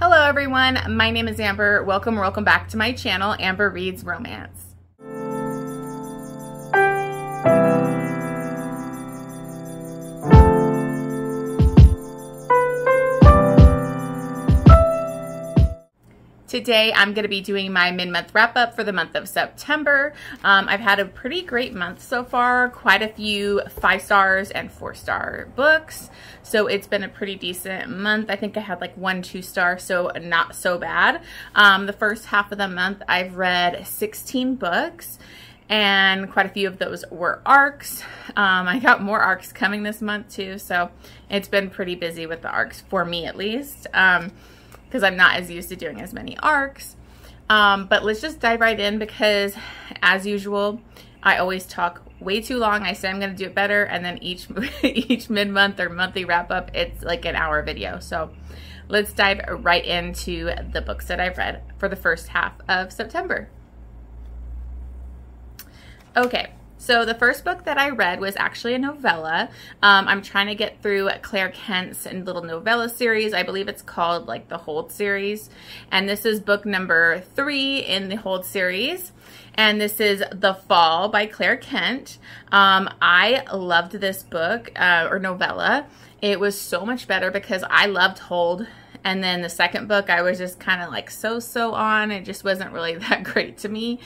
Hello everyone, my name is Amber. Welcome back to my channel, Amber Reads Romance. Today I'm going to be doing my mid-month wrap-up for the month of September. I've had a pretty great month so far, quite a few 5 stars and 4-star books. So it's been a pretty decent month. I think I had like 1 2-star, so not so bad. The first half of the month I've read 16 books and quite a few of those were arcs. I got more arcs coming this month too, so it's been pretty busy with the arcs for me at least. Because I'm not as used to doing as many arcs. But let's just dive right in because, as usual, I always talk way too long. I say I'm going to do it better, and then each mid-month or monthly wrap-up, it's like an hour video. So let's dive right into the books that I've read for the first half of September. Okay. So the first book that I read was actually a novella. I'm trying to get through Claire Kent's little novella series. I believe it's called like the Hold series. And this is book number 3 in the Hold series. And this is The Fall by Claire Kent. I loved this book or novella. It was so much better because I loved Hold. And then the second book, I was just kind of like so on. It just wasn't really that great to me.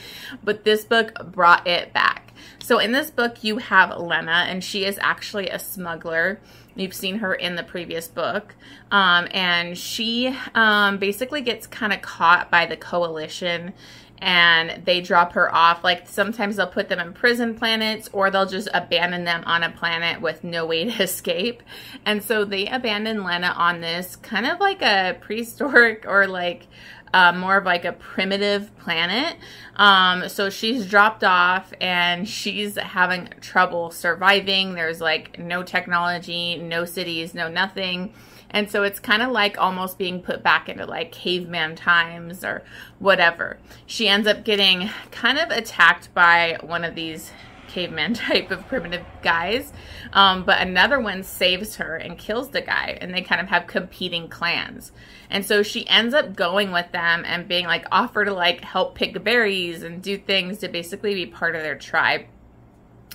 But this book brought it back. So in this book, you have Lena, and she is actually a smuggler. You've seen her in the previous book. And she basically gets kind of caught by the coalition, and they drop her off. Like sometimes they'll put them in prison planets, or they'll just abandon them on a planet with no way to escape. And so they abandon Lena on this kind of like a prehistoric or like more of like a primitive planet. So she's dropped off and she's having trouble surviving. There's like no technology, no cities, no nothing. And so it's kind of like almost being put back into like caveman times or whatever. She ends up getting kind of attacked by one of these caveman type of primitive guys. But another one saves her and kills the guy, and they kind of have competing clans. And so she ends up going with them and being like offered to like help pick berries and do things to basically be part of their tribe.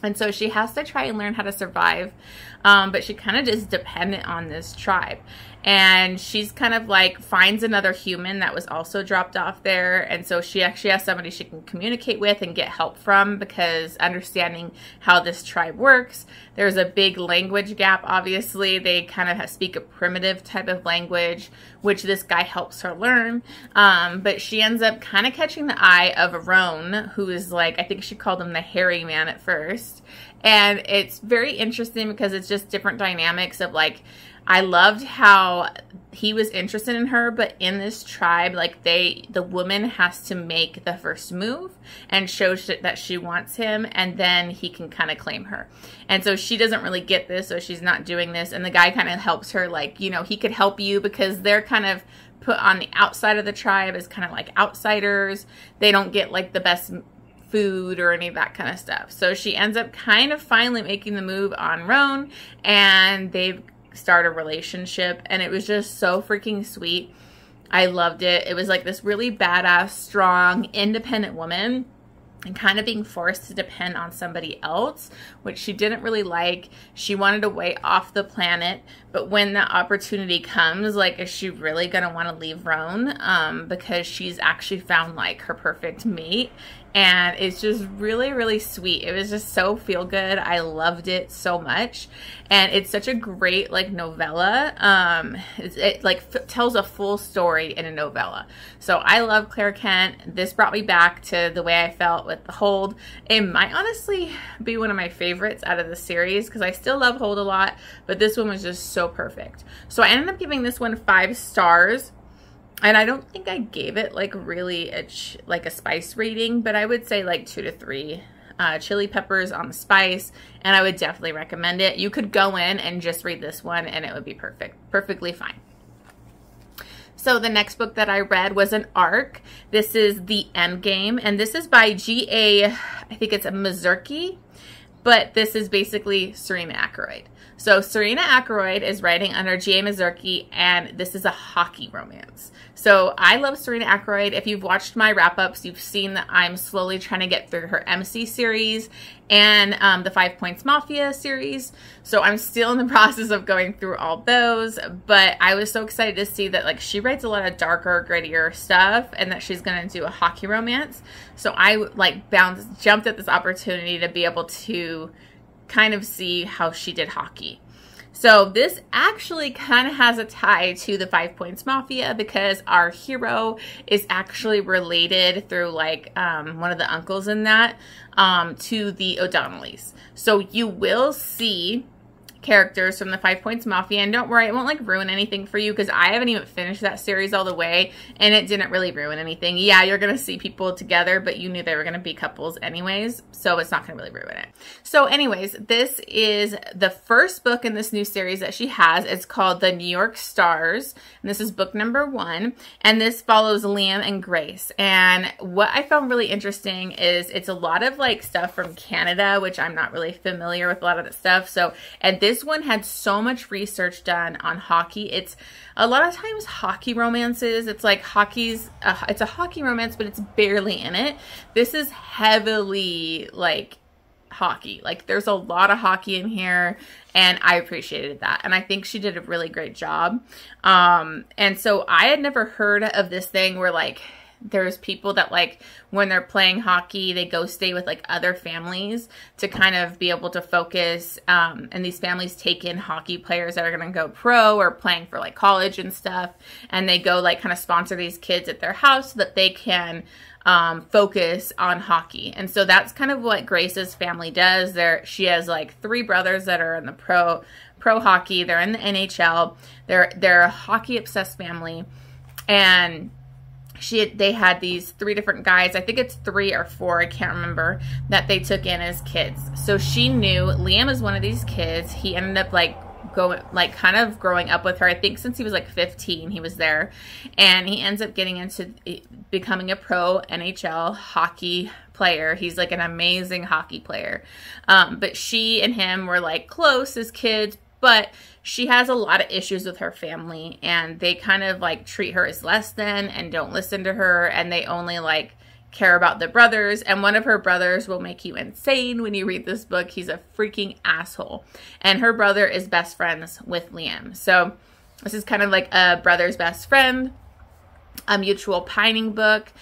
And so she has to try and learn how to survive, but she kind of is dependent on this tribe. And she's kind of like finds another human that was also dropped off there. And so she actually has somebody she can communicate with and get help from, because understanding how this tribe works, there's a big language gap. Obviously, they kind of speak a primitive type of language, which this guy helps her learn. But she ends up kind of catching the eye of Roan, who is like, I think she called him the hairy man at first. And it's very interesting because it's just different dynamics of like, I loved how he was interested in her, but in this tribe, like the woman has to make the first move and show that she wants him, and then he can kind of claim her. And so she doesn't really get this, so she's not doing this. And the guy kind of helps her, like, you know, he could help you because they're kind of put on the outside of the tribe as kind of like outsiders. They don't get like the best food or any of that kind of stuff. So she ends up kind of finally making the move on Roan, and they start a relationship, and it was just so freaking sweet. I loved it. It was like this really badass, strong, independent woman, and kind of being forced to depend on somebody else, which she didn't really like. She wanted a way off the planet, but when that opportunity comes, like, is she really gonna want to leave Roan? Because she's actually found like her perfect mate. And it's just really sweet. It was just so feel good. I loved it so much. And it's such a great like novella. It like tells a full story in a novella. So I love Claire Kent. This brought me back to the way I felt with the Hold. It might honestly be one of my favorites out of the series because I still love Hold a lot, but this one was just so perfect. So I ended up giving this one 5 stars. And I don't think I gave it like really a spice rating, but I would say like 2 to 3 chili peppers on the spice, and I would definitely recommend it. You could go in and just read this one and it would be perfectly fine. So the next book that I read was an arc. This is The Endgame, and this is by I think it's a Mazurke, but this is basically Serena Akeroyd. So Serena Akeroyd is writing under G.A. Mazurke, and this is a hockey romance. So I love Serena Akeroyd. If you've watched my wrap-ups, you've seen that I'm slowly trying to get through her MC series and the 5 Points Mafia series. So I'm still in the process of going through all those, but I was so excited to see that like she writes a lot of darker, grittier stuff and that she's going to do a hockey romance. So I like jumped at this opportunity to be able to kind of see how she did hockey. So this actually kind of has a tie to the 5 Points Mafia because our hero is actually related through like one of the uncles in that to the O'Donnellys. So you will see characters from the 5 Points Mafia, and don't worry, it won't like ruin anything for you because I haven't even finished that series all the way and it didn't really ruin anything. Yeah, you're gonna see people together, but you knew they were gonna be couples anyways, so it's not gonna really ruin it. So anyways, this is the first book in this new series that she has. It's called The New York Stars, and this is book number 1, and this follows Liam and Grace. And what I found really interesting is it's a lot of like stuff from Canada, which I'm not really familiar with a lot of the stuff. So, and this one had so much research done on hockey. It's a lot of times hockey romances. It's like it's a hockey romance, but it's barely in it. This is heavily like hockey. Like there's a lot of hockey in here, and I appreciated that. And I think she did a really great job. And so I had never heard of this thing where like there's people that like when they're playing hockey, they go stay with like other families to kind of be able to focus. And these families take in hockey players that are going to go pro or playing for like college and stuff. And they go like kind of sponsor these kids at their house so that they can focus on hockey. And so that's kind of what Grace's family does. She has like 3 brothers that are in the pro hockey. They're in the NHL. They're a hockey obsessed family. And they had these 3 different guys, I think it's 3 or 4, I can't remember, that they took in as kids. So she knew Liam is one of these kids. He ended up like kind of growing up with her. I think since he was like 15, he was there, and he ends up getting into becoming a pro NHL hockey player. He's like an amazing hockey player. But she and him were like close as kids, but she has a lot of issues with her family, and they kind of like treat her as less than and don't listen to her, and they only like care about the brothers. And one of her brothers will make you insane when you read this book. He's a freaking asshole, and her brother is best friends with Liam. So this is kind of like a brother's best friend, a mutual pining book.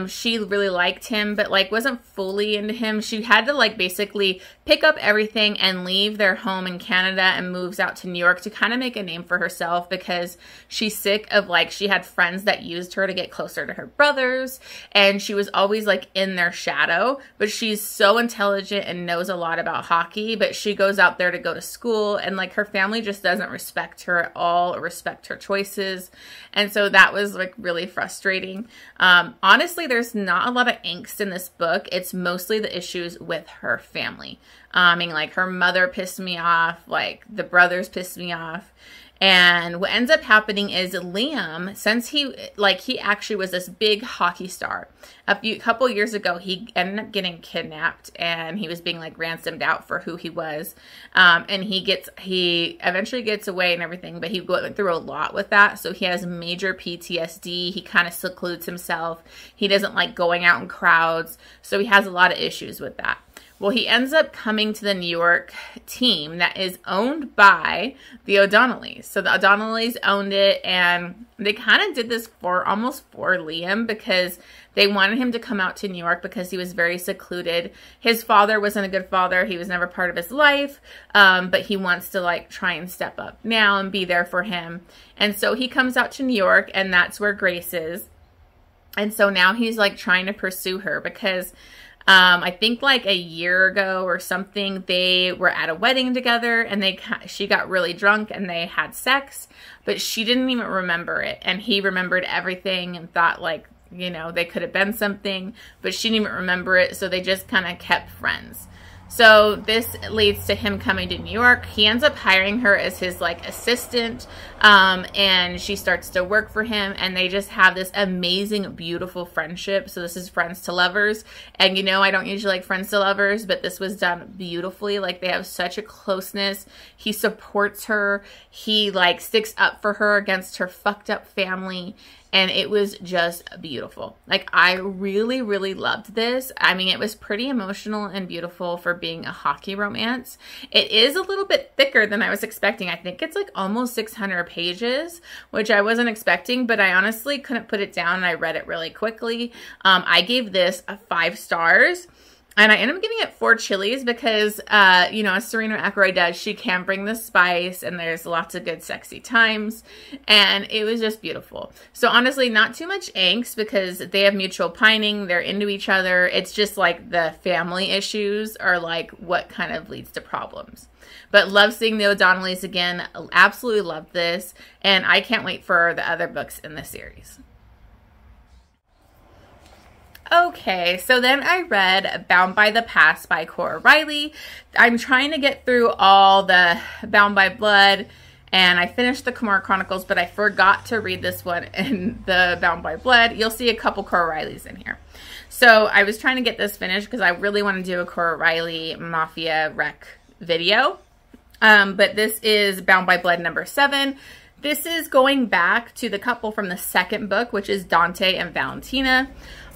She really liked him, but like wasn't fully into him. She had to like basically pick up everything and leave their home in Canada and moves out to New York to kind of make a name for herself because she's sick of like, she had friends that used her to get closer to her brothers, and she was always like in their shadow. But she's so intelligent and knows a lot about hockey, but she goes out there to go to school, and like her family just doesn't respect her at all or respect her choices. And so that was like really frustrating. Honestly, there's not a lot of angst in this book. It's mostly the issues with her family. I mean, like her mother pissed me off, like the brothers pissed me off. And what ends up happening is Liam, since he actually was this big hockey star, a couple years ago, he ended up getting kidnapped, and he was being like ransomed out for who he was. And he eventually gets away and everything, but he went through a lot with that. So he has major PTSD. He kind of secludes himself. He doesn't like going out in crowds. So he has a lot of issues with that. Well, he ends up coming to the New York team that is owned by the O'Donnellys. So the O'Donnellys owned it, and they kind of did this almost for Liam because they wanted him to come out to New York because he was very secluded. His father wasn't a good father. He was never part of his life, but he wants to like try and step up now and be there for him. And so he comes out to New York, and that's where Grace is. And so now he's like trying to pursue her because I think like a year ago or something, they were at a wedding together, and she got really drunk and they had sex, but she didn't even remember it. And he remembered everything and thought like, you know, they could have been something, but she didn't even remember it. So they just kind of kept friends. So this leads to him coming to New York. He ends up hiring her as his like assistant, and she starts to work for him, and they just have this amazing, beautiful friendship. So this is friends to lovers, and you know I don't usually like friends to lovers, but this was done beautifully. Like they have such a closeness. He supports her. He like sticks up for her against her fucked up family. And it was just beautiful. Like, I really, really loved this. I mean, it was pretty emotional and beautiful for being a hockey romance. It is a little bit thicker than I was expecting. I think it's like almost 600 pages, which I wasn't expecting, but I honestly couldn't put it down, and I read it really quickly. I gave this 5 stars. And I ended up giving it 4 chilies because, you know, as Serena Akeroyd does, she can bring the spice, and there's lots of good sexy times, and it was just beautiful. So honestly, not too much angst because they have mutual pining. They're into each other. It's just like the family issues are like what kind of leads to problems. But love seeing the O'Donnellys again. Absolutely loved this, and I can't wait for the other books in the series. Okay, so then I read Bound by the Past by Cora Reilly. I'm trying to get through all the Bound by Blood, and I finished the Cora Chronicles, but I forgot to read this one in the Bound by Blood. You'll see a couple Cora Reillys in here. So I was trying to get this finished because I really want to do a Cora Reilly Mafia Rec video. But this is Bound by Blood number 7. This is going back to the couple from the second book, which is Dante and Valentina.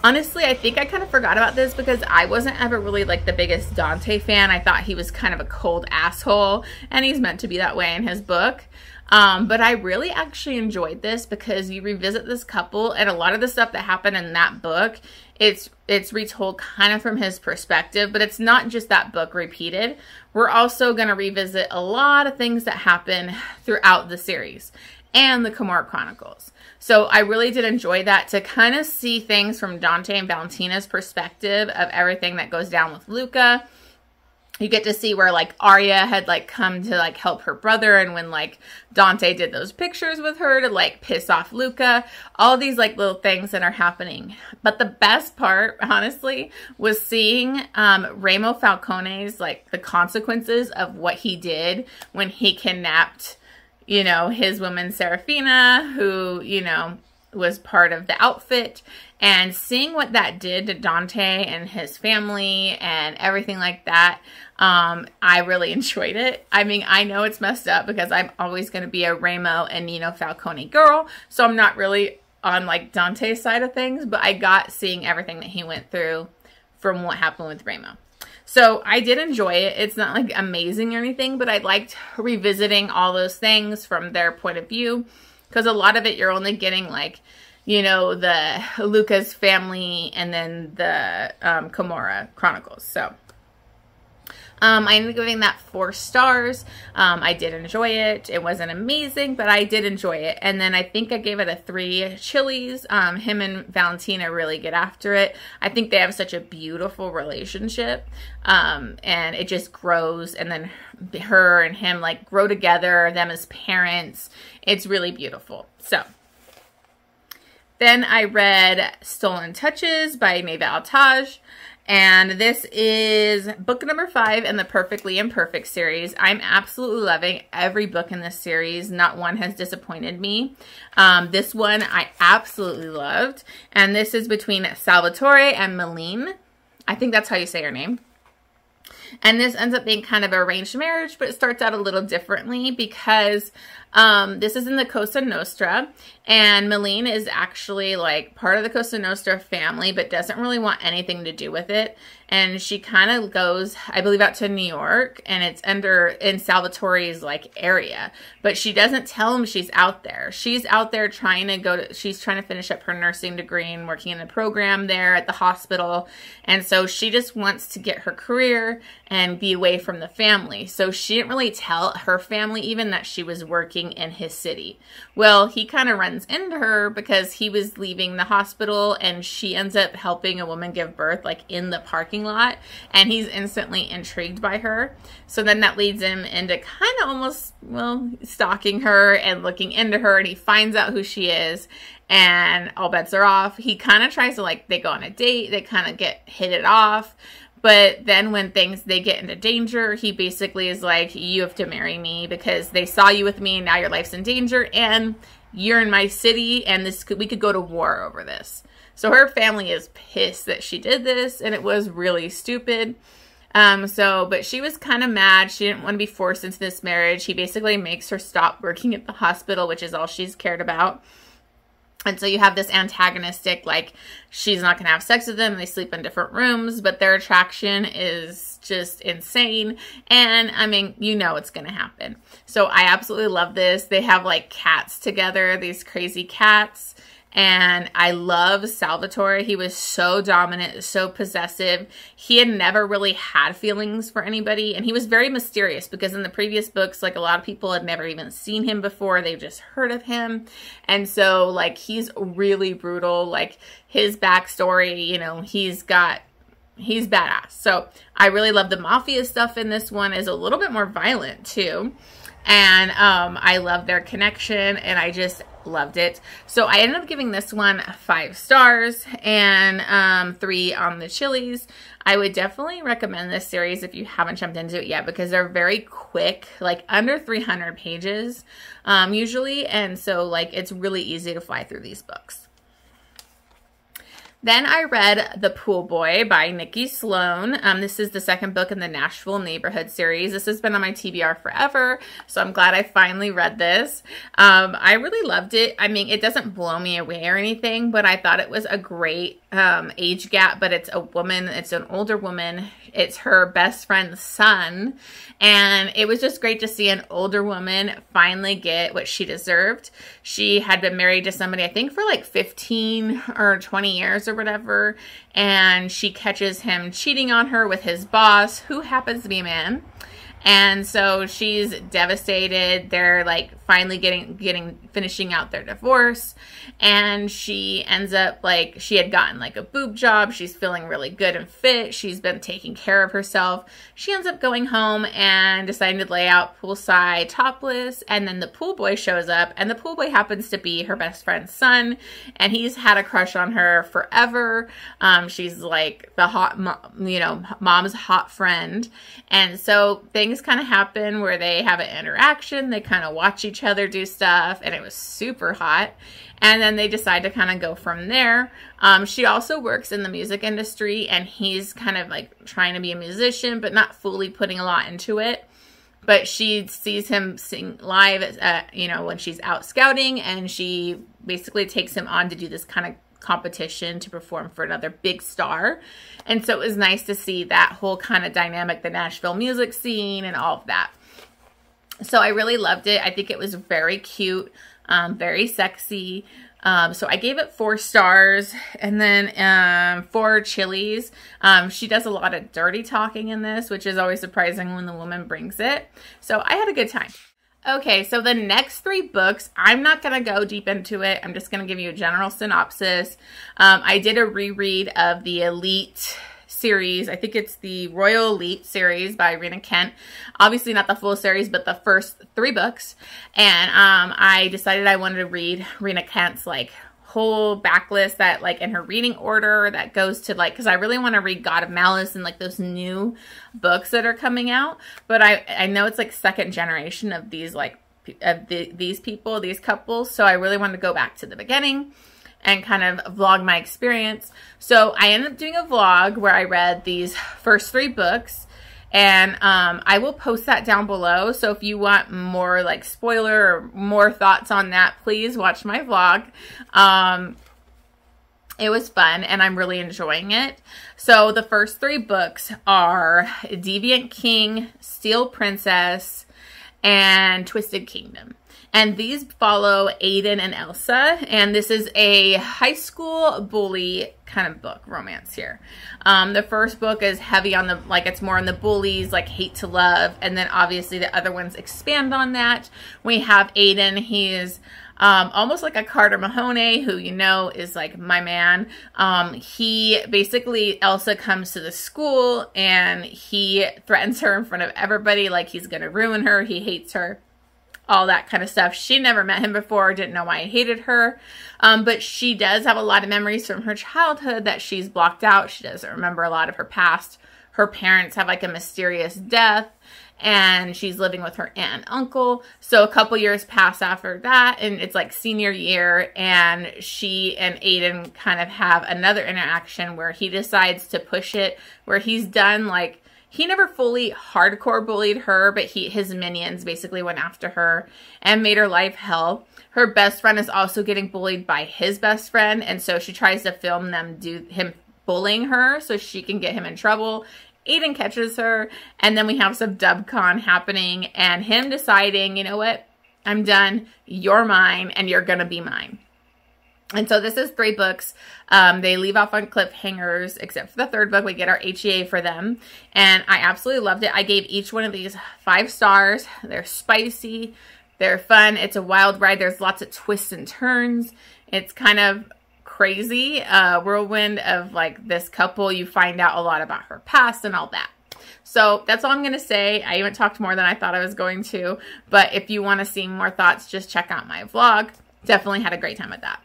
Honestly, I think I kind of forgot about this because I wasn't ever really like the biggest Dante fan. I thought he was kind of a cold asshole, and he's meant to be that way in his book. But I really actually enjoyed this because you revisit this couple, and a lot of the stuff that happened in that book, it's retold kind of from his perspective, but it's not just that book repeated. We're also going to revisit a lot of things that happen throughout the series and the Cora Chronicles. So I really did enjoy that, to kind of see things from Dante and Valentina's perspective of everything that goes down with Luca. You get to see where like Arya had like come to like help her brother, and when like Dante did those pictures with her to like piss off Luca, all these like little things that are happening. But the best part, honestly, was seeing Remo Falcone's like the consequences of what he did when he kidnapped, you know, his woman Serafina, who, you know, was part of the outfit, and seeing what that did to Dante and his family and everything like that. I really enjoyed it. I mean, I know it's messed up because I'm always going to be a Remo and Nino Falcone girl, so I'm not really on like Dante's side of things, but I got seeing everything that he went through from what happened with Remo. So I did enjoy it. It's not like amazing or anything, but I liked revisiting all those things from their point of view, because a lot of it you're only getting like, you know, the Luca's family and then the Cora Chronicles. So I ended up giving that 4 stars. I did enjoy it. It wasn't amazing, but I did enjoy it. And then I think I gave it a 3 chilies. Him and Valentina really get after it. I think they have such a beautiful relationship. And it just grows. And then her and him like grow together, them as parents. It's really beautiful. So then I read Stolen Touches by Neva Altaj. And this is book number 5 in the Perfectly Imperfect series. I'm absolutely loving every book in this series. Not one has disappointed me. This one I absolutely loved. And this is between Salvatore and Meline. I think that's how you say her name. And this ends up being kind of an arranged marriage, but it starts out a little differently because this is in the Cosa Nostra, and Meline is actually like part of the Cosa Nostra family, but doesn't really want anything to do with it. And she kind of goes, I believe, out to New York, and it's in Salvatore's like area, but she doesn't tell him she's out there. She's out there trying to she's trying to finish up her nursing degree and working in a program there at the hospital. And so she just wants to get her career and be away from the family. So she didn't really tell her family even that she was working in his city. Well, he kind of runs into her because he was leaving the hospital, and she ends up helping a woman give birth like in the parking lot, and he's instantly intrigued by her. So then that leads him into kind of almost, well, stalking her and looking into her, and he finds out who she is, and all bets are off. He kind of tries to like, they go on a date, they kind of hit it off, But then when they get into danger, he basically is like, you have to marry me because they saw you with me and now your life's in danger and you're in my city and we could go to war over this. So her family is pissed that she did this and it was really stupid. But she was kind of mad. She didn't want to be forced into this marriage. He basically makes her stop working at the hospital, which is all she's cared about. And so you have this antagonistic, like, she's not going to have sex with them. They sleep in different rooms, but their attraction is just insane. And, I mean, you know it's going to happen. So I absolutely love this. They have, like, cats together, these crazy cats. And I love Salvatore. He was so dominant, so possessive. He had never really had feelings for anybody. And he was very mysterious because in the previous books, like, a lot of people had never even seen him before. They've just heard of him. And so, like, he's really brutal. Like, his backstory, you know, he's badass. So I really love the mafia stuff in this one. Is a little bit more violent too. And I love their connection and I just loved it. So I ended up giving this one 5 stars and 3 on the chilies. I would definitely recommend this series if you haven't jumped into it yet because they're very quick, like under 300 pages usually. And so like it's really easy to fly through these books. Then I read The Pool Boy by Nikki Sloane. This is the second book in the Nashville Neighborhood series. This has been on my TBR forever, so I'm glad I finally read this. I really loved it. I mean, it doesn't blow me away or anything, but I thought it was a great age gap, but it's a woman. It's an older woman. It's her best friend's son, and it was just great to see an older woman finally get what she deserved. She had been married to somebody, I think, for like 15 or 20 years or whatever, and she catches him cheating on her with his boss, who happens to be a man. And so she's devastated. They're like finally finishing out their divorce. And she ends up like, she had gotten like a boob job. She's feeling really good and fit. She's been taking care of herself. She ends up going home and deciding to lay out poolside topless. And then the pool boy shows up, and the pool boy happens to be her best friend's son. And he's had a crush on her forever. She's like the hot, mom's hot friend. And so things kind of happen where they have an interaction. They kind of watch each other do stuff, and it was super hot. And then they decide to kind of go from there. She also works in the music industry, and he's kind of like trying to be a musician, but not fully putting a lot into it. But she sees him sing live, when she's out scouting, and she basically takes him on to do this kind of competition to perform for another big star. And so it was nice to see that whole kind of dynamic, the Nashville music scene and all of that. So I really loved it. I think it was very cute, very sexy. So I gave it 4 stars. And then 4 chilies. She does a lot of dirty talking in this, which is always surprising when the woman brings it. So I had a good time. Okay, so the next 3 books, I'm not going to go deep into it. I'm just going to give you a general synopsis. I did a reread of the Elite series. I think it's the Royal Elite series by Rina Kent. Obviously not the full series, but the first 3 books. And I decided I wanted to read Rina Kent's like whole backlist that like in her reading order that goes to like, because I really want to read God of Malice and like those new books that are coming out. But I know it's like 2nd generation of these like these people, these couples. So I really wanted to go back to the beginning and kind of vlog my experience. So I ended up doing a vlog where I read these first 3 books. And I will post that down below. So if you want more like spoiler or more thoughts on that, please watch my vlog. It was fun and I'm really enjoying it. So the first 3 books are Deviant King, Steel Princess, and Twisted Kingdom. And these follow Aiden and Elsa, and this is a high school bully kind of book, romance here. The first book is heavy on the, like it's more on the bullies, like hate to love, and then obviously the other ones expand on that. We have Aiden, he's almost like a Carter Mahoney, who you know is like my man. He basically, Elsa comes to the school and he threatens her in front of everybody, like he's gonna ruin her, he hates her. All that kind of stuff. She never met him before, didn't know why he hated her. But she does have a lot of memories from her childhood that she's blocked out. She doesn't remember a lot of her past. her parents have like a mysterious death, and she's living with her aunt and uncle. So a couple years pass after that, and it's like senior year, and she and Aiden kind of have another interaction where he decides to push it, where he's done like, he never fully hardcore bullied her, but his minions basically went after her and made her life hell. Her best friend is also getting bullied by his best friend, and so she tries to film him bullying her so she can get him in trouble. Aiden catches her, and then we have some dubcon happening, and him deciding, you know what, I'm done, you're mine, and you're gonna be mine. And so this is 3 books. They leave off on cliffhangers, except for the 3rd book. We get our HEA for them, and I absolutely loved it. I gave each one of these 5 stars. They're spicy, they're fun, it's a wild ride, there's lots of twists and turns. It's kind of crazy whirlwind of like this couple. You find out a lot about her past and all that. So that's all I'm going to say. I even talked more than I thought I was going to, but if you want to see more thoughts, just check out my vlog. Definitely had a great time with that.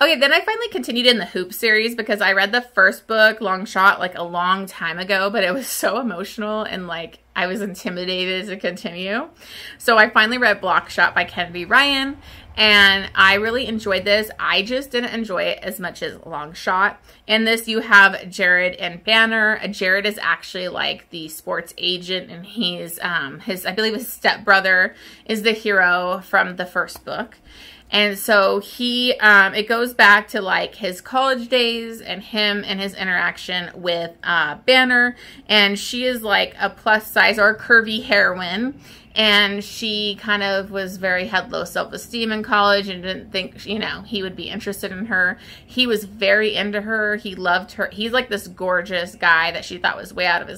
Okay, then I finally continued in the Hoop series because I read the first book, Long Shot, like a long time ago, but it was so emotional and like I was intimidated to continue. So I finally read Block Shot by Katee Ryan, and I really enjoyed this. I just didn't enjoy it as much as Long Shot. In this, you have Jared and Banner. Jared is actually like the sports agent, and he's I believe his stepbrother is the hero from the first book. And so it goes back to like his college days and him and his interaction with Banner. And she is like a plus size or curvy heroine. And she kind of had low self-esteem in college and didn't think, you know, he would be interested in her. He was very into her. He loved her. He's like this gorgeous guy that she thought was way out of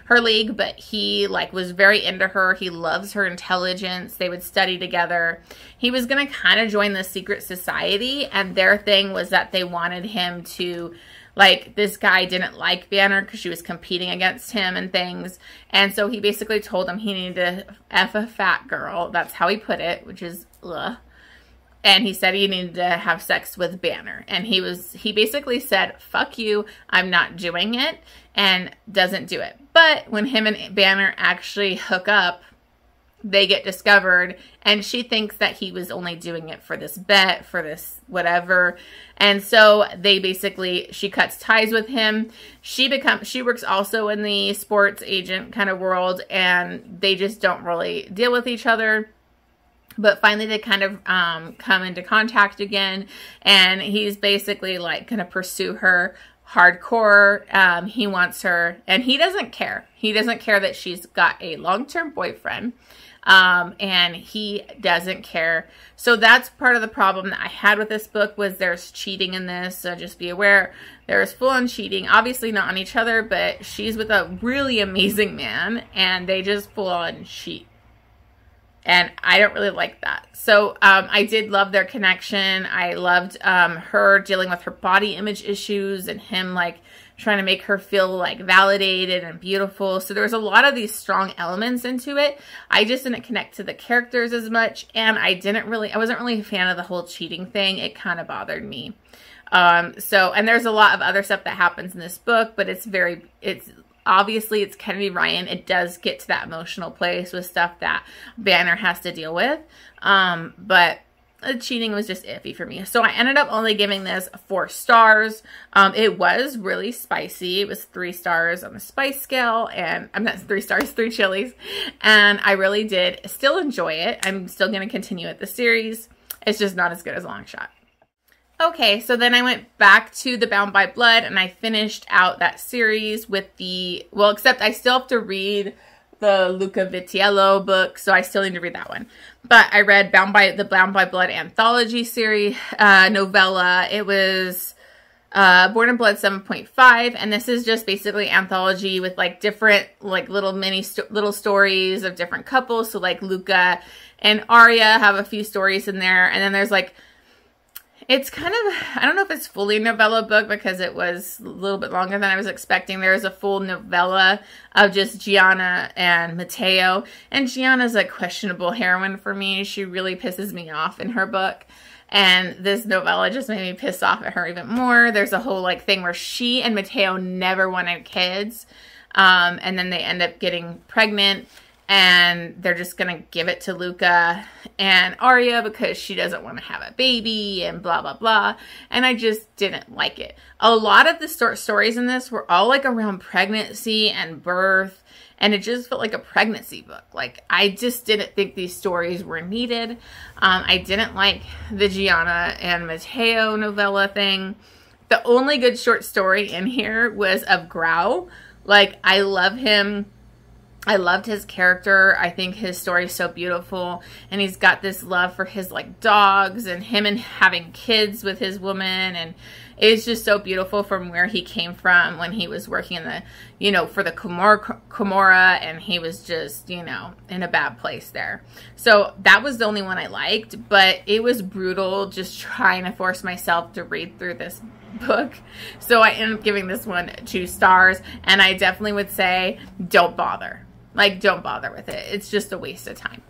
her league, but he like was very into her. He loves her intelligence. They would study together. He was going to kind of join the secret society, and their thing was that they wanted him to, like, this guy didn't like Banner because she was competing against him and things. And so he basically told him he needed to F a fat girl. That's how he put it, which is, ugh. And he said he needed to have sex with Banner. And he basically said, fuck you, I'm not doing it, and doesn't do it. But when him and Banner actually hook up, they get discovered, and she thinks that he was only doing it for this bet, for this whatever. And so she cuts ties with him. She works also in the sports agent kind of world, and they just don't really deal with each other. But finally they kind of come into contact again, and he's basically like going to pursue her hardcore. He wants her, and he doesn't care. He doesn't care that she's got a long-term boyfriend. And he doesn't care. So that's part of the problem that I had with this book, was there's cheating in this. So just be aware, there's full-on cheating. Obviously not on each other, but she's with a really amazing man, and they just full-on cheat. And I don't really like that. So I did love their connection. I loved her dealing with her body image issues, and him like trying to make her feel like validated and beautiful. So there was a lot of these strong elements into it. I just didn't connect to the characters as much, and I wasn't really a fan of the whole cheating thing. It kind of bothered me. And there's a lot of other stuff that happens in this book, but obviously it's Katee Ryan. It does get to that emotional place with stuff that Banner has to deal with. But the cheating was just iffy for me. So I ended up only giving this 4 stars. It was really spicy. It was 3 stars on the spice scale, and I'm not 3 stars, 3 chilies. And I really did still enjoy it. I'm still going to continue with the series. It's just not as good as Long Shot. Okay, so then I went back to the Bound by Blood, and I finished out that series with except I still have to read the Luca Vitiello book, so I still need to read that one. But I read the Bound by Blood Anthology series novella. It was Born in Blood 7.5, and this is just basically anthology with like different like little stories of different couples. So like Luca and Arya have a few stories in there, and then there's like It's kind of, I don't know if it's fully a novella book because it was a little bit longer than I was expecting. There is a full novella of just Gianna and Matteo. And Gianna's a questionable heroine for me. She really pisses me off in her book. And this novella just made me piss off at her even more. There's a whole like thing where she and Matteo never wanted kids. And then they end up getting pregnant. And they're just going to give it to Luca and Arya because she doesn't want to have a baby and blah, blah, blah. And I just didn't like it. A lot of the stories in this were all like around pregnancy and birth. And it just felt like a pregnancy book. Like, I just didn't think these stories were needed. I didn't like the Gianna and Matteo novella thing. The only good short story in here was of Grau. Like, I love him. I loved his character. I think his story is so beautiful. And he's got this love for his, like, dogs and him and having kids with his woman. And it's just so beautiful from where he came from when he was working in the, you know, for the Cora. And he was just, you know, in a bad place there. So that was the only one I liked. But it was brutal just trying to force myself to read through this book. So I ended up giving this one 2 stars. And I definitely would say, don't bother. Like, don't bother with it. It's just a waste of time.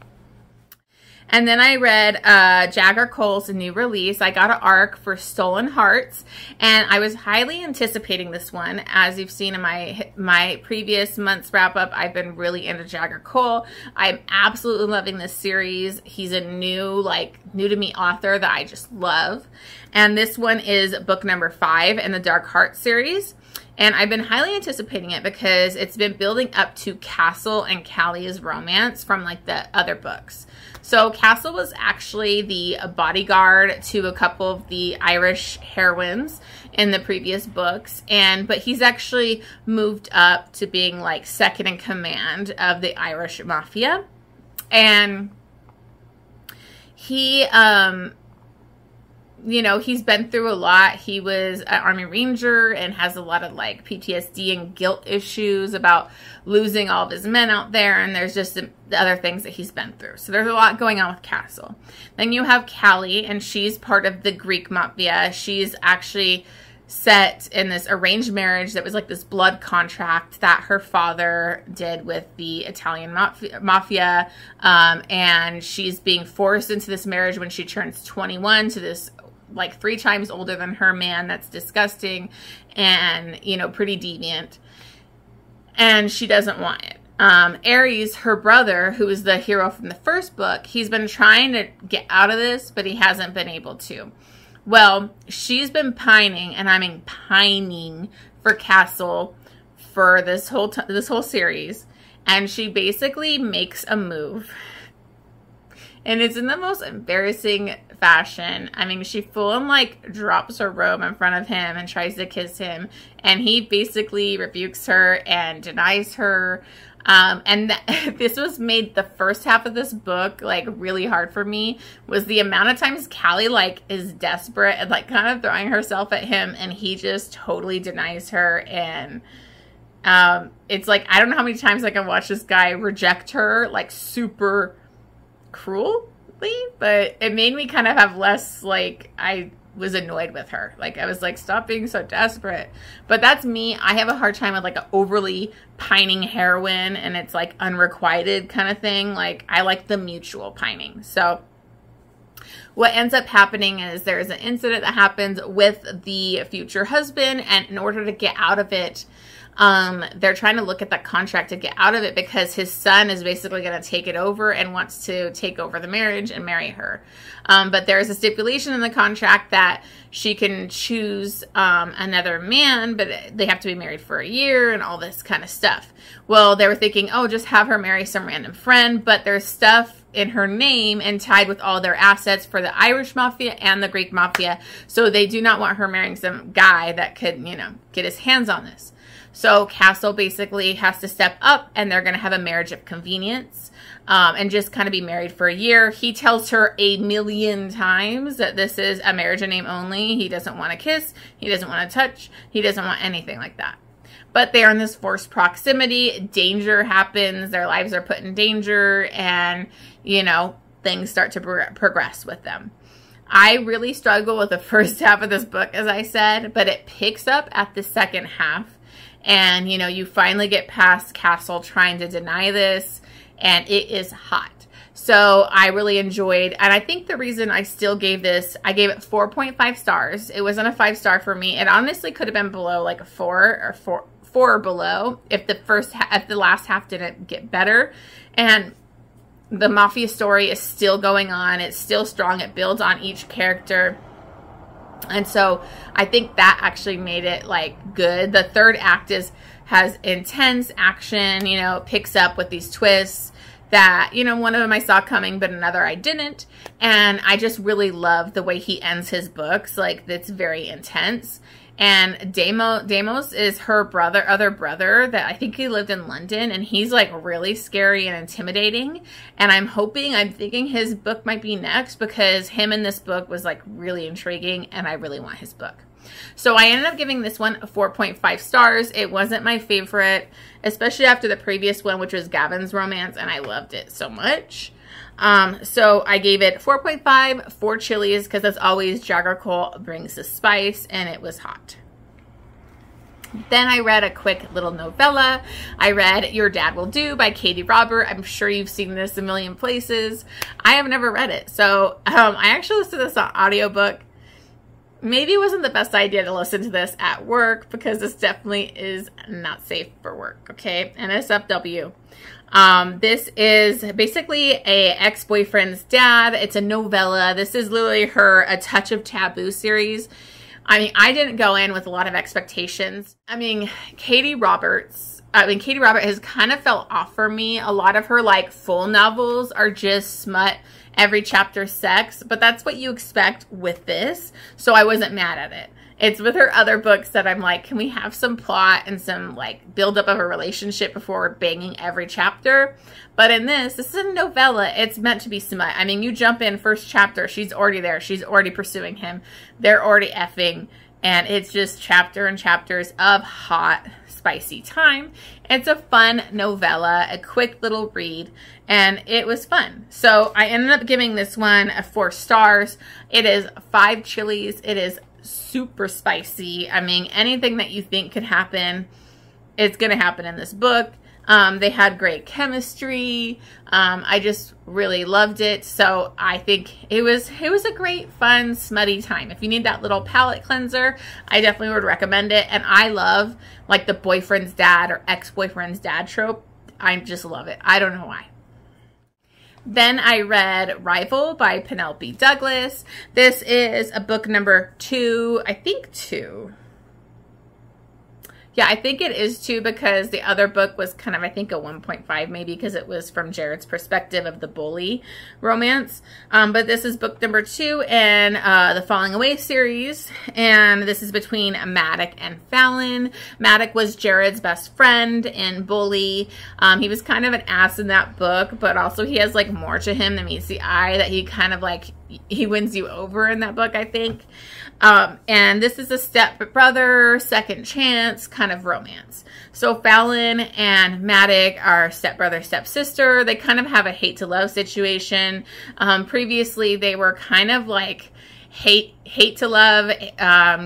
And then I read Jagger Cole's new release. I got an ARC for Stolen Hearts, and I was highly anticipating this one. As you've seen in my previous month's wrap-up, I've been really into Jagger Cole. I'm absolutely loving this series. He's a new to me author that I just love. And this one is book number 5 in the Dark Heart series. And I've been highly anticipating it because it's been building up to Castle and Calea's romance from like the other books. So Castle was actually the bodyguard to a couple of the Irish heroines in the previous books. But he's actually moved up to being like second in command of the Irish mafia. And he, you know, he's been through a lot. He was an Army Ranger and has a lot of like PTSD and guilt issues about losing all of his men out there. And there's just the other things that he's been through. So there's a lot going on with Castle. Then you have Calea, and she's part of the Greek mafia. She's actually set in this arranged marriage that was like this blood contract that her father did with the Italian mafia. And she's being forced into this marriage when she turns 21 to this like 3 times older than her man that's disgusting and, you know, pretty deviant. And she doesn't want it. Ares, her brother, who is the hero from the first book, he's been trying to get out of this, but he hasn't been able to. Well, she's been pining, and I mean pining, for Castle for this whole series. And she basically makes a move. And it's in the most embarrassing fashion. I mean, she full-on like drops her robe in front of him and tries to kiss him. And he basically rebukes her and denies her. And this was made the first half of this book like really hard for me, was the amount of times Calea like is desperate and like kind of throwing herself at him, and he just totally denies her. And it's like, I don't know how many times I can watch this guy reject her like super cruelly, but it made me kind of have less, like, I was annoyed with her. Like, I was like, stop being so desperate. But that's me. I have a hard time with like an overly pining heroine, and it's like unrequited kind of thing. Like, I like the mutual pining. So what ends up happening is there's an incident that happens with the future husband, and in order to get out of it, they're trying to look at that contract to get out of it because his son is basically going to take it over and wants to take over the marriage and marry her. But there's a stipulation in the contract that she can choose another man, but they have to be married for a year and all this kind of stuff. Well, they were thinking, oh, just have her marry some random friend, but there's stuff in her name and tied with all their assets for the Irish mafia and the Greek mafia. So they do not want her marrying some guy that could, you know, get his hands on this. So Castle basically has to step up, and they're going to have a marriage of convenience and just kind of be married for a year. He tells her 1,000,000 times that this is a marriage in name only. He doesn't want to kiss. He doesn't want to touch. He doesn't want anything like that. But they are in this forced proximity. Danger happens. Their lives are put in danger, and, you know, things start to progress with them. I really struggle with the first half of this book, as I said, but it picks up at the second half. And, you know, you finally get past Castle trying to deny this, and it is hot. So I really enjoyed, and I think the reason I still gave this, I gave it 4.5 stars. It wasn't a 5-star for me. It honestly could have been below, like a 4 or below if the last half didn't get better. And the mafia story is still going on. It's still strong. It builds on each character. And so I think that actually made it like good. The third act has intense action, you know, it picks up with these twists that, you know, one of them I saw coming, but another I didn't. And I just really love the way he ends his books. Like, it's very intense. And Deimos is her other brother that I think he lived in London, and he's like really scary and intimidating. And I'm thinking his book might be next, because him in this book was like really intriguing, and I really want his book. So I ended up giving this one 4.5 stars. It wasn't my favorite, especially after the previous one, which was Gavin's Romance, and I loved it so much. So I gave it 4.5 for chilies, because as always, Jagger brings the spice, and it was hot. Then I read a quick little novella. I read Your Dad Will Do by Katee Robert. I'm sure you've seen this a million places. I have never read it. So I actually listened to this on audiobook. Maybe it wasn't the best idea to listen to this at work, because this definitely is not safe for work, okay? NSFW. This is basically a ex-boyfriend's dad. It's a novella. This is literally her A Touch of Taboo series. I mean, I didn't go in with a lot of expectations. I mean, Katee Robert has kind of fell off for me. A lot of her like full novels are just smut, every chapter sex, but that's what you expect with this. So I wasn't mad at it. It's with her other books that I'm like, can we have some plot and some like build up of a relationship before banging every chapter? But in this is a novella. It's meant to be smut. I mean, you jump in first chapter, she's already there. She's already pursuing him. They're already effing. And it's just chapter and chapters of hot, spicy time. It's a fun novella, a quick little read, and it was fun. So I ended up giving this one 4 stars. It is 5 chilies. It is super spicy. I mean, anything that you think could happen, it's going to happen in this book. They had great chemistry. I just really loved it. So I think it was a great, fun, smutty time. If you need that little palate cleanser, I definitely would recommend it. And I love like the boyfriend's dad or ex-boyfriend's dad trope. I just love it. I don't know why. Then I read Rival by Penelope Douglas. This is a book number 2, I think 2. Yeah, I think it is 2, because the other book was kind of, I think, a 1.5 maybe, because it was from Jared's perspective of the bully romance. But this is book number 2 in the Falling Away series. And this is between Maddox and Fallon. Maddox was Jared's best friend in Bully. He was kind of an ass in that book, but also he has like more to him than meets the eye, that he kind of like, he wins you over in that book, I think. And this is a stepbrother, second chance kind of romance. So Fallon and Maddox are stepbrother, stepsister. They kind of have a hate to love situation. Previously, they were kind of like hate to love,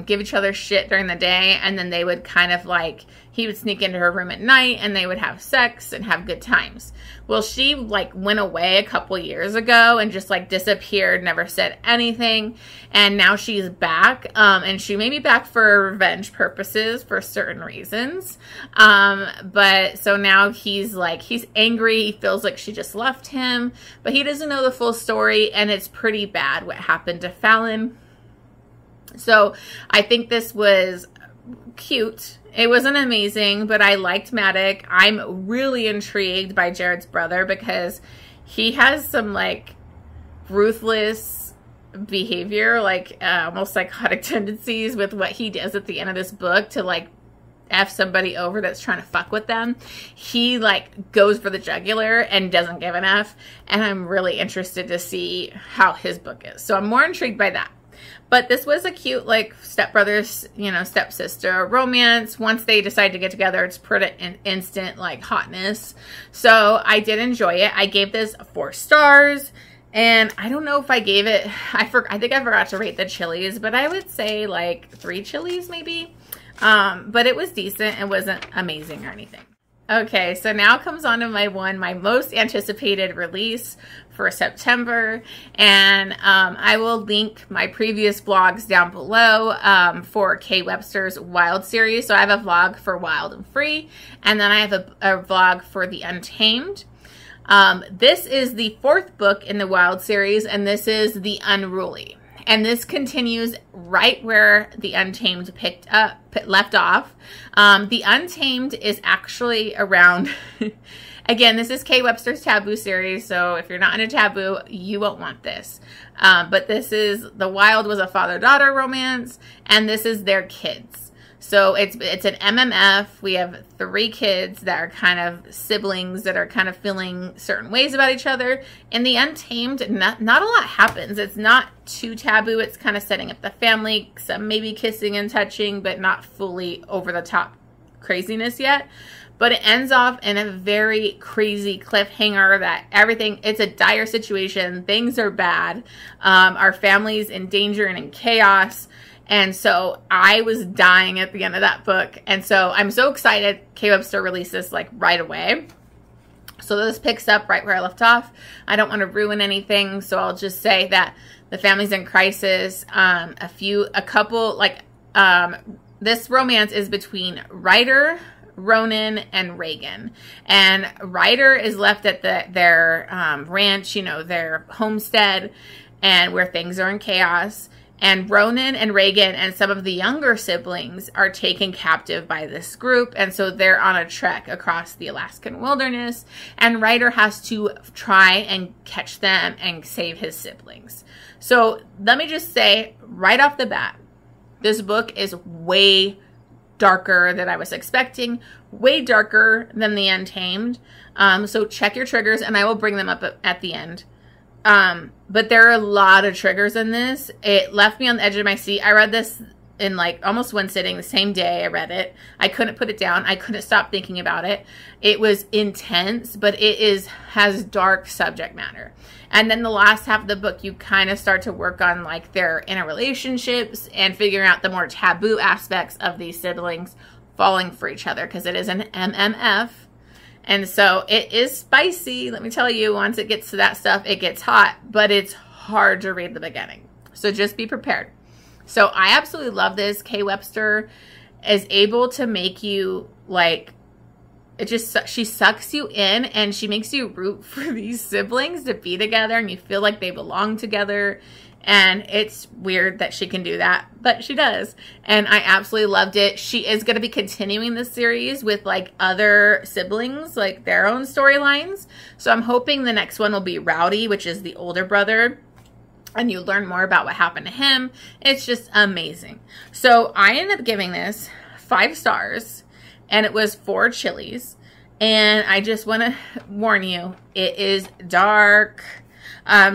give each other shit during the day, and then they would kind of like, he would sneak into her room at night and they would have sex and have good times. Well, she like went away a couple years ago and just like disappeared, never said anything. And now she's back. And she may be back for revenge purposes for certain reasons. But so now he's like, he's angry. He feels like she just left him, but he doesn't know the full story. And it's pretty bad what happened to Fallon. So I think this was cute. It wasn't amazing, but I liked Maddox. I'm really intrigued by Jared's brother, because he has some like ruthless behavior, like almost psychotic tendencies with what he does at the end of this book to like F somebody over that's trying to fuck with them. He like goes for the jugular and doesn't give an F, and I'm really interested to see how his book is. So I'm more intrigued by that. But this was a cute, like, stepbrothers, you know, stepsister romance. Once they decide to get together, it's pretty instant, like, hotness. So I did enjoy it. I gave this 4 stars. And I don't know if I gave it, I think I forgot to rate the chilies, but I would say like 3 chilies maybe. But it was decent. It wasn't amazing or anything. Okay, so now comes on to my most anticipated release for September, and I will link my previous vlogs down below for Webster's Wild series. So I have a vlog for Wild and Free, and then I have a vlog for the Untamed. This is the 4th book in the Wild series, and this is the Unruly. And this continues right where the Untamed left off. The Untamed is actually around, again, this is Webster's Taboo series, so if you're not into Taboo, you won't want this. But this is, the Wild was a father-daughter romance, and this is their kids. So it's an MMF. We have 3 kids that are kind of siblings that are kind of feeling certain ways about each other. In the Untamed, not a lot happens. It's not too taboo. It's kind of setting up the family, some maybe kissing and touching, but not fully over the top craziness yet. But it ends off in a very crazy cliffhanger that it's a dire situation. Things are bad. Our family's in danger and in chaos. And so I was dying at the end of that book. And so I'm so excited Webster released this like right away. So this picks up right where I left off. I don't want to ruin anything. So I'll just say that the family's in crisis. This romance is between Ryder, Ronan, and Reagan. And Ryder is left at their ranch, their homestead, and where things are in chaos. And Ronan and Reagan and some of the younger siblings are taken captive by this group. And so they're on a trek across the Alaskan wilderness. And Ryder has to try and catch them and save his siblings. So let me just say right off the bat, this book is way darker than I was expecting. Way darker than the Untamed. So check your triggers, and I will bring them up at the end. But there are a lot of triggers in this. It left me on the edge of my seat. I read this in like almost one sitting, the same day I read it. I couldn't put it down. I couldn't stop thinking about it. It was intense, but it has dark subject matter. And then the last half of the book, you kind of start to work on like their inner relationships and figuring out the more taboo aspects of these siblings falling for each other, because it is an MMF. And so it is spicy. Let me tell you, once it gets to that stuff, it gets hot, but it's hard to read the beginning. So just be prepared. So I absolutely love this. Webster is able to make you like, she sucks you in, and she makes you root for these siblings to be together, and you feel like they belong together. And it's weird that she can do that, but she does. And I absolutely loved it. She is going to be continuing this series with like other siblings, like their own storylines. So I'm hoping the next one will be Rowdy, which is the older brother. And you learn more about what happened to him. It's just amazing. So I ended up giving this 5 stars, and it was 4 chilies. And I just want to warn you, it is dark.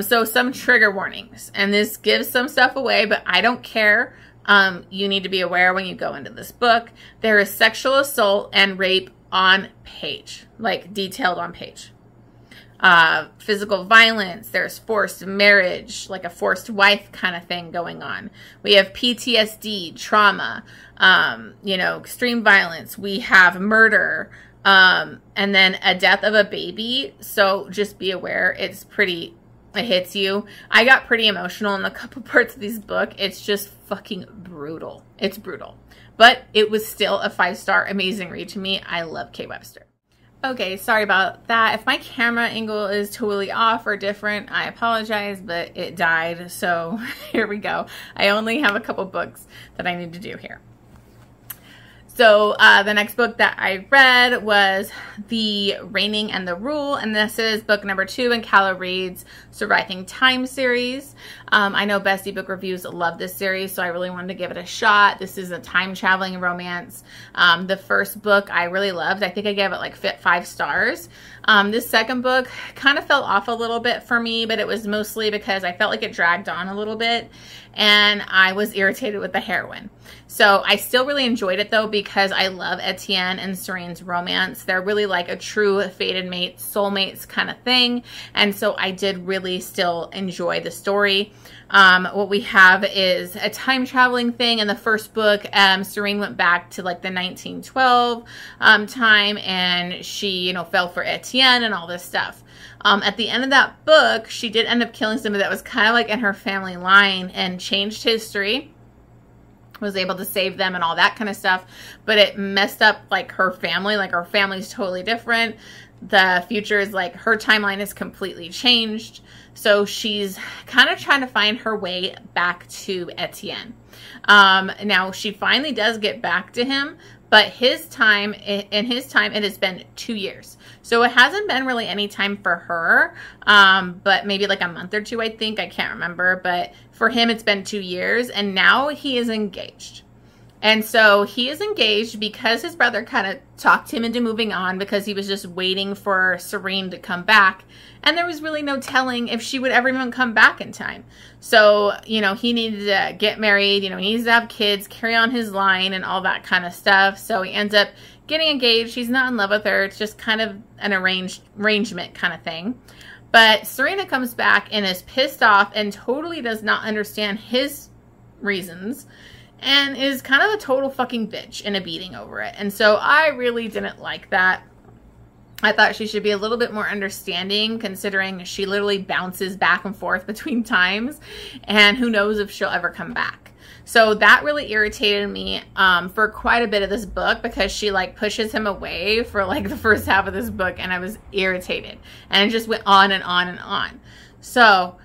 So some trigger warnings, and this gives some stuff away, but I don't care. You need to be aware when you go into this book. There is sexual assault and rape on page, like detailed on page. Physical violence, there's forced marriage, like a forced wife kind of thing going on. We have PTSD, trauma, extreme violence. We have murder, and then a death of a baby. So just be aware, it hits you. I got pretty emotional in a couple parts of this book. It's just fucking brutal. It's brutal. But it was still a 5-star amazing read to me. I love Webster. Okay, sorry about that. If my camera angle is totally off or different, I apologize, but it died. So here we go. I only have a couple books that I need to do here. So the next book that I read was The Reigning and the Rule, and this is book number 2 in Calea Reid's Surviving Time series. I know Bestie Book Reviews love this series, so I really wanted to give it a shot. This is a time-traveling romance. The first book I really loved. I think I gave it like 5 stars. This second book kind of fell off a little bit for me, but it was mostly because I felt like it dragged on a little bit and I was irritated with the heroine. So I still really enjoyed it though, because I love Etienne and Serene's romance. They're really like a true fated mate, soulmates kind of thing. And so I did really still enjoy the story. What we have is a time traveling thing. In the first book, Serene went back to like the 1912 time, and she, you know, fell for Etienne and all this stuff. At the end of that book, she did end up killing somebody that was kind of like in her family line and changed history. Was able to save them and all that kind of stuff, but it messed up like her family. Like her family's totally different. The future is like her timeline is completely changed. So she's kind of trying to find her way back to Etienne. Now she finally does get back to him, but in his time it has been 2 years. So it hasn't been really any time for her, but maybe like a month or 2, I think. I can't remember, but for him it's been 2 years, and now he is engaged. And so he is engaged because his brother kind of talked him into moving on, because he was just waiting for Serene to come back. And there was really no telling if she would ever even come back in time. So, you know, he needed to get married, you know, he needs to have kids, carry on his line and all that kind of stuff. So he ends up getting engaged. He's not in love with her. It's just kind of an arrangement kind of thing. But Serena comes back and is pissed off and totally does not understand his reasons, and is kind of a total fucking bitch and a beating over it. And so I really didn't like that. I thought she should be a little bit more understanding, considering she literally bounces back and forth between times, and who knows if she'll ever come back. So that really irritated me for quite a bit of this book, because she like pushes him away for like the first half of this book, and I was irritated, and it just went on and on and on. So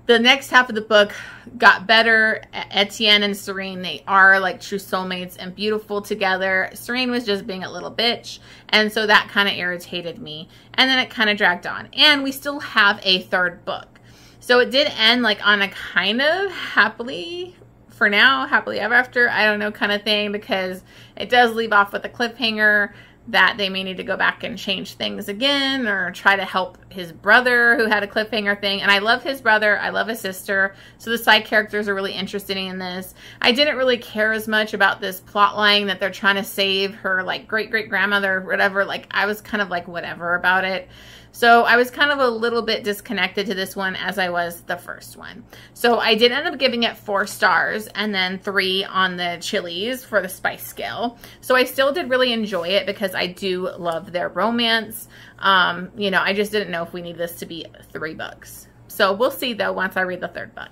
the next half of the book got better. Etienne and Serene, they are like true soulmates and beautiful together. Serene was just being a little bitch, and so that kind of irritated me. And then it kind of dragged on. And we still have a third book. So it did end like on a kind of happily, for now, happily ever after, I don't know, kind of thing, because it does leave off with a cliffhanger that they may need to go back and change things again, or try to help his brother who had a cliffhanger thing. And I love his brother. I love his sister. So the side characters are really interesting in this. I didn't really care as much about this plot line that they're trying to save her like great-great-grandmother or whatever. Like I was kind of like whatever about it. So I was kind of a little bit disconnected to this one, as I was the first one. So I did end up giving it 4 stars and then 3 on the chilies for the spice scale. So I still did really enjoy it, because I do love their romance. You know, I just didn't know if we need this to be 3 books. So we'll see though once I read the 3rd book.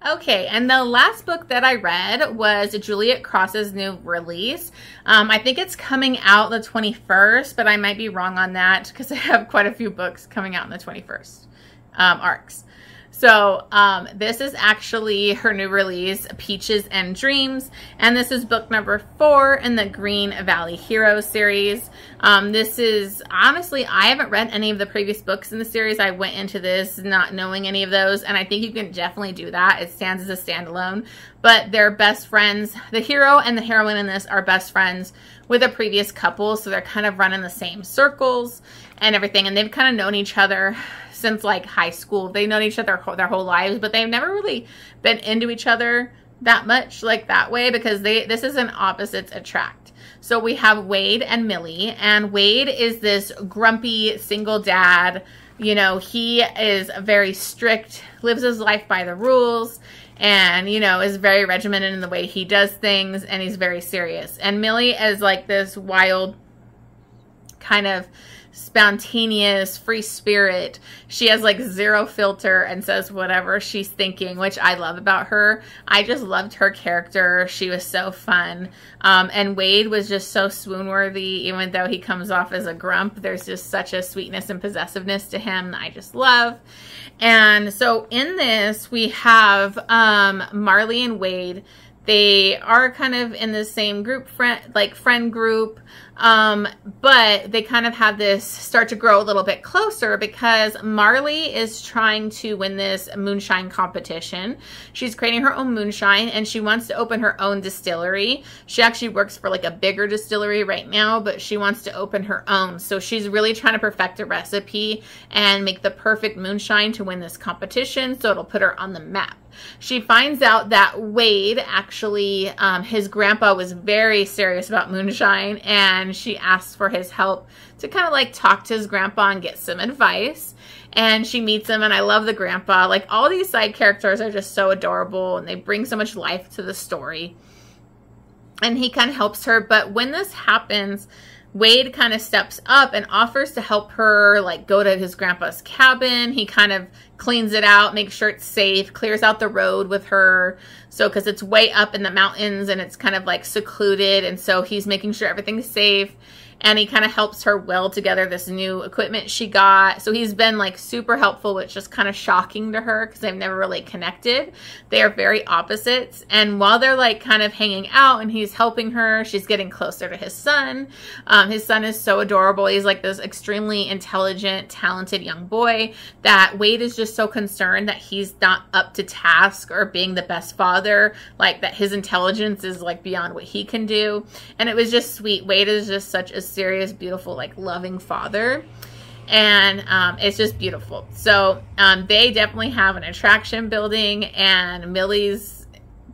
Okay, and the last book that I read was Juliette Cross's new release. I think it's coming out the 21st, but I might be wrong on that, because I have quite a few books coming out in the 21st arcs. So this is actually her new release, Peaches and Dreams, and this is book number 4 in the Green Valley Heroes series. This is, honestly, I haven't read any of the previous books in the series. I went into this not knowing any of those, and I think you can definitely do that. It stands as a standalone, but they're best friends. The hero and the heroine in this are best friends with a previous couple, so they're kind of running the same circles and everything, and they've kind of known each other since like high school. They've known each other their whole lives, but they've never really been into each other that much, like that way, because this is an opposites attract. So we have Wade and Millie, and Wade is this grumpy single dad. You know, he is very strict, lives his life by the rules, and, you know, is very regimented in the way he does things, and he's very serious. And Millie is like this wild, kind of spontaneous, free spirit. She has like 0 filter and says whatever she's thinking, which I love about her. I just loved her character. She was so fun. And Wade was just so swoon-worthy, even though he comes off as a grump. There's just such a sweetness and possessiveness to him that I just love. And so in this, we have Marley and Wade. They are kind of in the same group, friend group, but they kind of have this start to grow a little bit closer because Marley is trying to win this moonshine competition. She's creating her own moonshine and she wants to open her own distillery. She actually works for like a bigger distillery right now, but she wants to open her own. So she's really trying to perfect a recipe and make the perfect moonshine to win this competition, so it'll put her on the map. She finds out that Wade actually, his grandpa was very serious about moonshine, and she asks for his help to kind of like talk to his grandpa and get some advice. And she meets him, and I love the grandpa. Like, all these side characters are just so adorable, and they bring so much life to the story. And he kind of helps her, but when this happens, Wade kind of steps up and offers to help her, like, go to his grandpa's cabin. He kind of cleans it out, makes sure it's safe, clears out the road with her. So, because it's way up in the mountains and it's kind of like secluded. And so he's making sure everything's safe. And he kind of helps her weld together this new equipment she got. So he's been like super helpful, which is kind of shocking to her because they've never really connected. They are very opposites. And while they're like kind of hanging out and he's helping her, she's getting closer to his son. His son is so adorable. He's like this extremely intelligent, talented young boy that Wade is just so concerned that he's not up to task or being the best father, like that his intelligence is like beyond what he can do. And it was just sweet. Wade is just such a serious, beautiful, like loving father, and it's just beautiful. So they definitely have an attraction building, and Millie's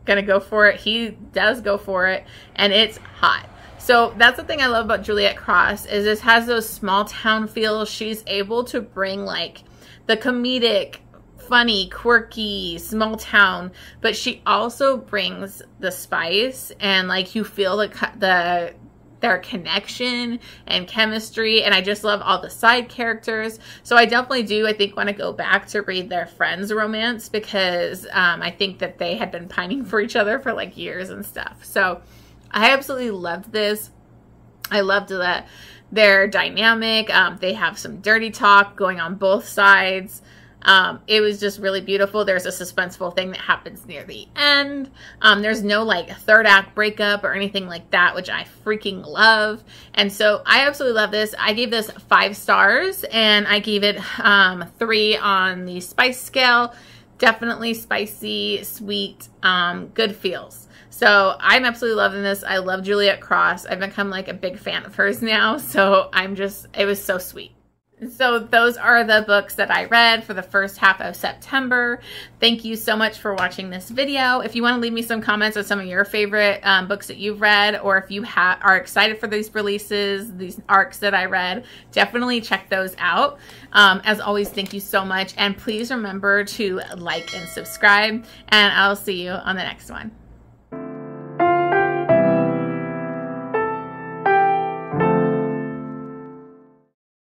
gonna go for it. He does go for it, and it's hot. So that's the thing I love about Juliette Cross, is this has those small town feels. She's able to bring like the comedic, funny, quirky, small town, but she also brings the spice, and like you feel their connection and chemistry, and I just love all the side characters. So I definitely do, I think, want to go back to read their friends romance, because I think that they had been pining for each other for like years and stuff. So I absolutely loved this. I loved their dynamic. They have some dirty talk going on both sides. It was just really beautiful. There's a suspenseful thing that happens near the end. There's no like third act breakup or anything like that, which I freaking love. And so I absolutely love this. I gave this 5 stars, and I gave it 3 on the spice scale. Definitely spicy, sweet, good feels. So I'm absolutely loving this. I love Juliette Cross. I've become like a big fan of hers now. So it was so sweet. So those are the books that I read for the first half of September. Thank you so much for watching this video. If you want to leave me some comments on some of your favorite books that you've read, or if you are excited for these releases, these arcs that I read, definitely check those out. As always, thank you so much. And please remember to like and subscribe, and I'll see you on the next one.